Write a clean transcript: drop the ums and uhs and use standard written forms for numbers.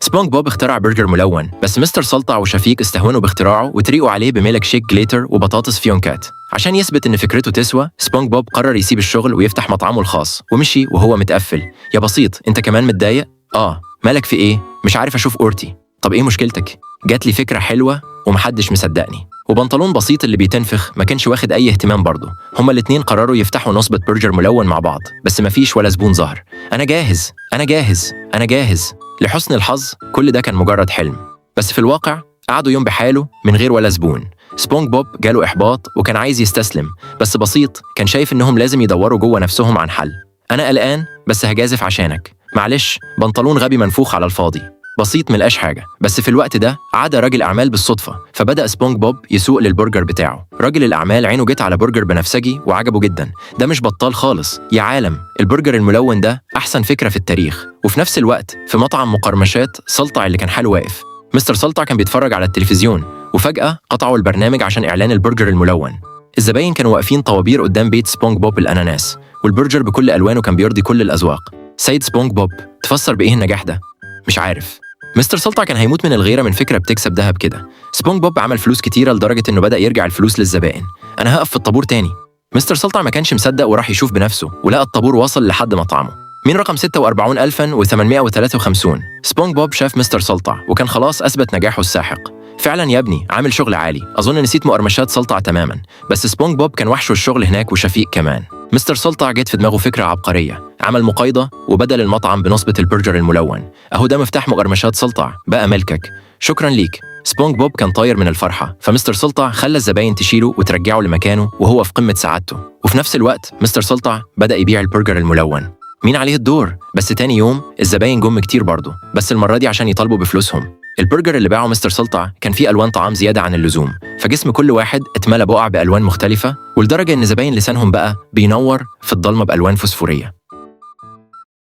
سبونج بوب اخترع برجر ملون، بس مستر سلطع وشفيق استهونوا باختراعه وتريقوا عليه بميلك شيك جليتر وبطاطس فيونكات. عشان يثبت ان فكرته تسوى، سبونج بوب قرر يسيب الشغل ويفتح مطعمه الخاص، ومشي وهو متقفل. يا بسيط، انت كمان متضايق؟ مالك في ايه؟ مش عارف اشوف اورتي. طب ايه مشكلتك؟ جات لي فكرة حلوة ومحدش مصدقني. وبنطلون بسيط اللي بيتنفخ ما كانش واخد اي اهتمام برضه. هما الاتنين قرروا يفتحوا نصبة برجر ملون مع بعض، بس مفيش ولا زبون ظهر. انا جاهز، انا جاهز، انا جاهز. لحسن الحظ كل ده كان مجرد حلم، بس في الواقع قعدوا يوم بحاله من غير ولا زبون. سبونج بوب جاله إحباط وكان عايز يستسلم، بس بسيط كان شايف إنهم لازم يدوروا جوه نفسهم عن حل. أنا قلقان بس هجازف عشانك، معلش بنطلون غبي منفوخ على الفاضي. بسيط ملقاش حاجة، بس في الوقت ده عاد راجل أعمال بالصدفة، فبدأ سبونج بوب يسوق للبرجر بتاعه. راجل الأعمال عينه جت على برجر بنفسجي وعجبه جدا. ده مش بطال خالص يا عالم، البرجر الملون ده أحسن فكرة في التاريخ. وفي نفس الوقت في مطعم مقرمشات سلطع اللي كان حاله واقف. مستر سلطع كان بيتفرج على التلفزيون، وفجأة قطعوا البرنامج عشان إعلان البرجر الملون. الزباين كانوا واقفين طوابير قدام بيت سبونج بوب الأناناس، والبرجر بكل ألوانه كان بيرضي كل الأذواق. سيد سبونج بوب، تفسر بإيه النجاح ده؟ مش عارف. مستر سلطع كان هيموت من الغيرة من فكرة بتكسب دهب كده. سبونج بوب عمل فلوس كتيرة لدرجة إنه بدأ يرجع الفلوس للزبائن. أنا هقف في الطابور تاني. مستر سلطع ما كانش مصدق وراح يشوف بنفسه، ولقى الطابور وصل لحد مطعمه. مين رقم 46853؟ سبونج بوب شاف مستر سلطع وكان خلاص أثبت نجاحه الساحق. فعلا يا ابني عامل شغل عالي، أظن نسيت مقرمشات سلطع تماما. بس سبونج بوب كان وحشه الشغل هناك وشفيق كمان. مستر سلطع جت في دماغه فكرة عبقرية، عمل مقايضة وبدل المطعم بنصبة البرجر الملون. أهو ده مفتاح مقرمشات سلطع بقى ملكك، شكرا ليك. سبونج بوب كان طاير من الفرحة، فمستر سلطع خلى الزباين تشيله وترجعه لمكانه وهو في قمة سعادته. وفي نفس الوقت مستر سلطع بدأ يبيع البرجر الملون. مين عليه الدور؟ بس تاني يوم الزباين جم كتير برضه، بس المرة دي عشان يطالبوا بفلوسهم. البرجر اللي باعه مستر سلطع كان فيه ألوان طعام زيادة عن اللزوم، فجسم كل واحد اتملى بقع بألوان مختلفة، ولدرجة إن زباين لسانهم بقى بينور في الضلمة بألوان فوسفورية.